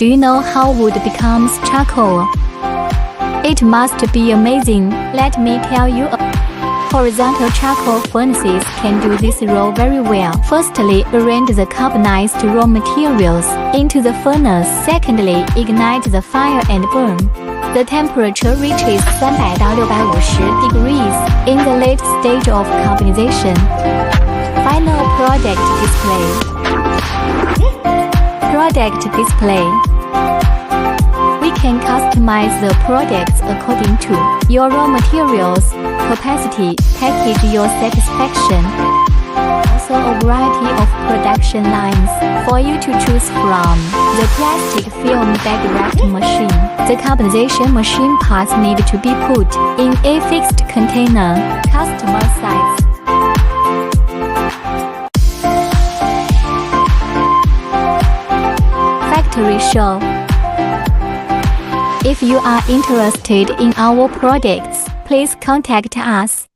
Do you know how wood becomes charcoal? It must be amazing. Let me tell you. Horizontal charcoal furnaces can do this role very well. Firstly, arrange the carbonized raw materials into the furnace. Secondly, ignite the fire and burn. The temperature reaches 300 到650 degrees in the late stage of carbonization. Final product display. Product display. We can customize the products according to your raw materials, capacity, package your satisfaction. Also a variety of production lines for you to choose from. The plastic film bag wrapped machine. The carbonization machine parts need to be put in a fixed container, customer size. Factory show. If you are interested in our products, please contact us.